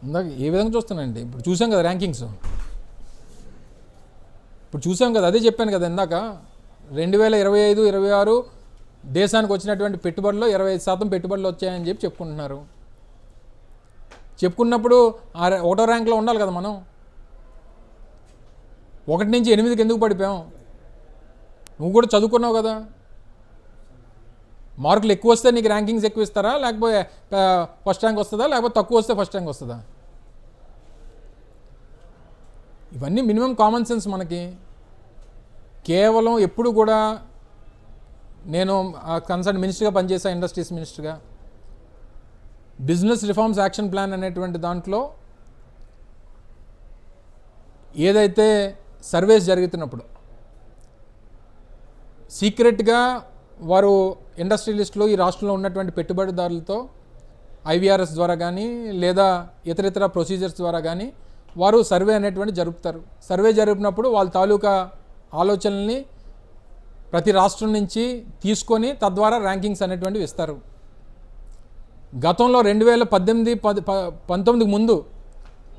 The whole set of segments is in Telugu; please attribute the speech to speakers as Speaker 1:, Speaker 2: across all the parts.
Speaker 1: ఇందాక ఏ విధంగా చూస్తానండి, ఇప్పుడు చూసాం కదా ర్యాంకింగ్స్, ఇప్పుడు చూసాం కదా, అదే చెప్పాను కదా ఇందాక 2025-26 దేశానికి వచ్చినటువంటి పెట్టుబడుల్లో 25% పెట్టుబడులు వచ్చాయని చెప్పి చెప్పుకుంటున్నారు. చెప్పుకున్నప్పుడు ఒకటో ర్యాంక్లో ఉండాలి కదా మనం. 1 నుంచి 8కి ఎందుకు పడిపోయాం? నువ్వు కూడా చదువుకున్నావు కదా, మార్కులు ఎక్కువ వస్తే నీకు ర్యాంకింగ్స్ ఎక్కువ ఇస్తారా, లేకపోతే ఫస్ట్ ర్యాంక్ వస్తుందా, లేకపోతే తక్కువ వస్తే ఫస్ట్ ర్యాంక్ వస్తుందా? ఇవన్నీ మినిమం కామన్ సెన్స్ మనకి. కేవలం ఎప్పుడు కూడా నేను కన్సర్న్ మినిస్టర్గా పనిచేసా, ఇండస్ట్రీస్ మినిస్టర్గా, బిజినెస్ రిఫార్మ్స్ యాక్షన్ ప్లాన్ అనేటువంటి దాంట్లో ఏదైతే సర్వేస్ జరుగుతున్నప్పుడు సీక్రెట్గా వారు ఇండస్ట్రియలిస్టులు ఈ రాష్ట్రంలో ఉన్నటువంటి పెట్టుబడిదారులతో ఐవీఆర్ఎస్ ద్వారా కానీ లేదా ఇతరితర ప్రొసీజర్స్ ద్వారా కానీ వారు సర్వే అనేటువంటి జరుపుతారు. సర్వే జరిపినప్పుడు వాళ్ళ తాలూకా ఆలోచనల్ని ప్రతి రాష్ట్రం నుంచి తీసుకొని తద్వారా ర్యాంకింగ్స్ అనేటువంటివి ఇస్తారు. గతంలో 2018-19 ముందు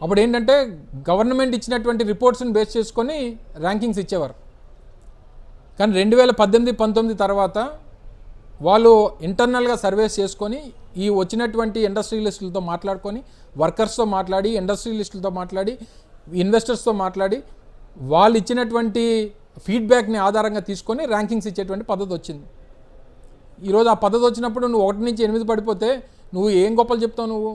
Speaker 1: అప్పుడు ఏంటంటే గవర్నమెంట్ ఇచ్చినటువంటి రిపోర్ట్స్ని బేస్ చేసుకొని ర్యాంకింగ్స్ ఇచ్చేవారు. కానీ 2018-19 తర్వాత వాళ్ళు ఇంటర్నల్గా సర్వేస్ చేసుకొని ఈ వచ్చినటువంటి ఇండస్ట్రియలిస్టులతో మాట్లాడుకొని, వర్కర్స్తో మాట్లాడి, ఇండస్ట్రియలిస్టులతో మాట్లాడి, ఇన్వెస్టర్స్తో మాట్లాడి, వాళ్ళు ఇచ్చినటువంటి ఫీడ్బ్యాక్ని ఆధారంగా తీసుకొని ర్యాంకింగ్స్ ఇచ్చేటువంటి పద్ధతి వచ్చింది. ఈరోజు ఆ పద్ధతి వచ్చినప్పుడు నువ్వు 1 నుంచి 8 పడిపోతే నువ్వు ఏం గొప్పలు చెప్తావు? నువ్వు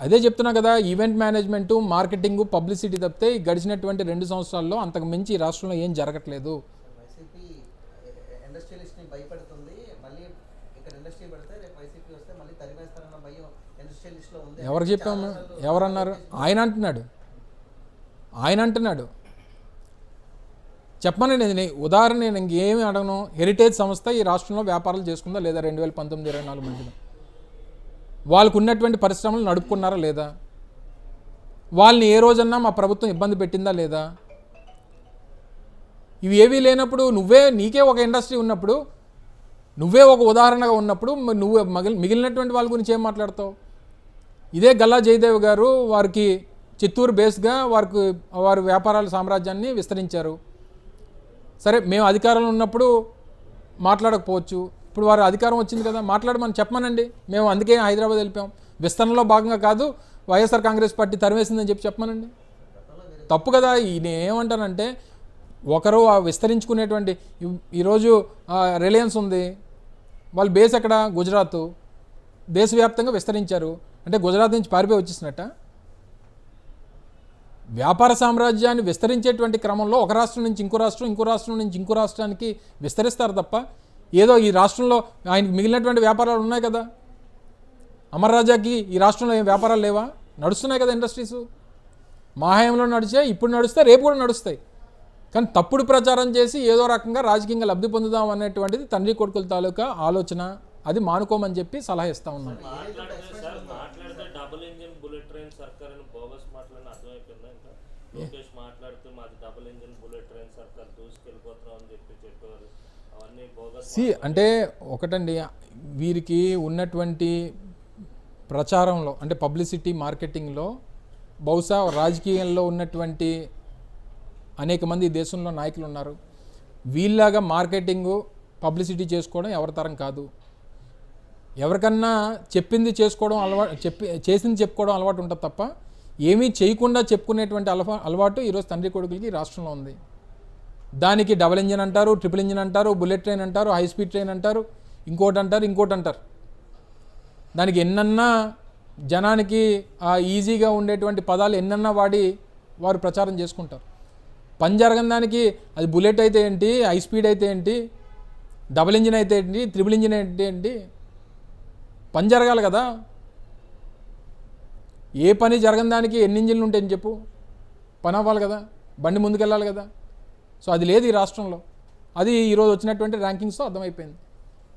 Speaker 1: అదే చెప్తున్నా కదా, ఈవెంట్ మేనేజ్మెంటు, మార్కెటింగు, పబ్లిసిటీ తప్పితే గడిచినటువంటి 2 సంవత్సరాల్లో అంతకు మించి ఈ రాష్ట్రంలో ఏం జరగట్లేదు. ఎవరు చెప్పాము? ఎవరన్నారు? ఆయన అంటున్నాడు. చెప్పమని నేను ఉదాహరణ, నేను ఇంకేమీ అడగను. హెరిటేజ్ సంస్థ ఈ రాష్ట్రంలో వ్యాపారాలు చేసుకుందా లేదా 2019-24 మధ్యలో? వాళ్ళకు ఉన్నటువంటి పరిశ్రమలు నడుపుకున్నారా లేదా? వాళ్ళని ఏ రోజన్నా మా ప్రభుత్వం ఇబ్బంది పెట్టిందా లేదా? ఇవి ఏవీ లేనప్పుడు నీకే ఒక ఇండస్ట్రీ ఉన్నప్పుడు, నువ్వే ఒక ఉదాహరణగా ఉన్నప్పుడు నువ్వు మిగిలినటువంటి వాళ్ళ గురించి ఏం మాట్లాడతావు? ఇదే గల్లా జయదేవ్ గారు వారికి చిత్తూరు బేస్గా వారి వ్యాపారాల సామ్రాజ్యాన్ని విస్తరించారు. సరే, మేము అధికారంలో ఉన్నప్పుడు మాట్లాడకపోవచ్చు, ఇప్పుడు వారి అధికారం వచ్చింది కదా, మాట్లాడమని చెప్పమనండి. మేము అందుకే హైదరాబాద్ వెళ్ళిపోయాం. విస్తరణలో భాగంగా కాదు, వైఎస్ఆర్ కాంగ్రెస్ పార్టీ తరివేసిందని చెప్పమనండి. తప్పు కదా. నేను ఏమంటానంటే, ఒకరు విస్తరించుకునేటువంటి, ఈరోజు రిలయన్స్ ఉంది, వాళ్ళు బేస్ ఎక్కడ? గుజరాత్. దేశవ్యాప్తంగా విస్తరించారు అంటే గుజరాత్ నుంచి పారిపోయి వచ్చేసినట్ట? వ్యాపార సామ్రాజ్యాన్ని విస్తరించేటువంటి క్రమంలో ఒక రాష్ట్రం నుంచి ఇంకో రాష్ట్రం, ఇంకో రాష్ట్రం నుంచి ఇంకో రాష్ట్రానికి విస్తరిస్తారు తప్ప, ఏదో ఈ రాష్ట్రంలో ఆయనకి మిగిలినటువంటి వ్యాపారాలు ఉన్నాయి కదా. అమర్ రాజాకి ఈ రాష్ట్రంలో ఏం వ్యాపారాలు లేవా? నడుస్తున్నాయి కదా ఇండస్ట్రీస్. మా హయాంలో నడిచాయి, ఇప్పుడు నడుస్తాయి, రేపు కూడా నడుస్తాయి. కానీ తప్పుడు ప్రచారం చేసి ఏదో రకంగా రాజకీయంగా లబ్ధి పొందుదాం అనేటువంటిది తండ్రి కొడుకుల తాలూకా ఆలోచన. అది మానుకోమని చెప్పి సలహా ఇస్తా ఉన్నాను. అంటే ఒకటండి, వీరికి ఉన్నటువంటి ప్రచారంలో అంటే పబ్లిసిటీ మార్కెటింగ్లో బహుశా రాజకీయంలో ఉన్నటువంటి అనేక మంది దేశంలో నాయకులు ఉన్నారు. వీళ్ళలాగా మార్కెటింగు పబ్లిసిటీ చేసుకోవడం ఎవరి తరం కాదు. ఎవరికన్నా చెప్పింది చేసుకోవడం అలవాటు, చేసింది చెప్పుకోవడం అలవాటు ఉంటుంది తప్ప ఏమీ చేయకుండా చెప్పుకునేటువంటి అలవాటు ఈరోజు తండ్రి కొడుకులకి రాష్ట్రంలో ఉంది. దానికి డబుల్ ఇంజిన్ అంటారు, ట్రిపుల్ ఇంజిన్ అంటారు, బుల్లెట్ ట్రైన్ అంటారు, హై స్పీడ్ ట్రైన్ అంటారు, ఇంకోటి అంటారు. దానికి ఎన్నన్నా జనానికి ఈజీగా ఉండేటువంటి పదాలు ఎన్నన్నా వాడి వారు ప్రచారం చేసుకుంటారు. పని జరగని దానికి అది బుల్లెట్ అయితే ఏంటి, హై స్పీడ్ అయితే ఏంటి, డబుల్ ఇంజిన్ అయితే ఏంటి, ట్రిపుల్ ఇంజిన్ అయితే ఏంటి? పని జరగాలి కదా. ఏ పని జరగని దానికి ఎన్ని ఇంజిన్లు ఉంటాయని చెప్పు? పని అవ్వాలి కదా, బండి ముందుకెళ్ళాలి కదా. సో అది లేదు ఈ రాష్ట్రంలో. అది ఈరోజు వచ్చినటువంటి ర్యాంకింగ్స్తో అర్థమైపోయింది.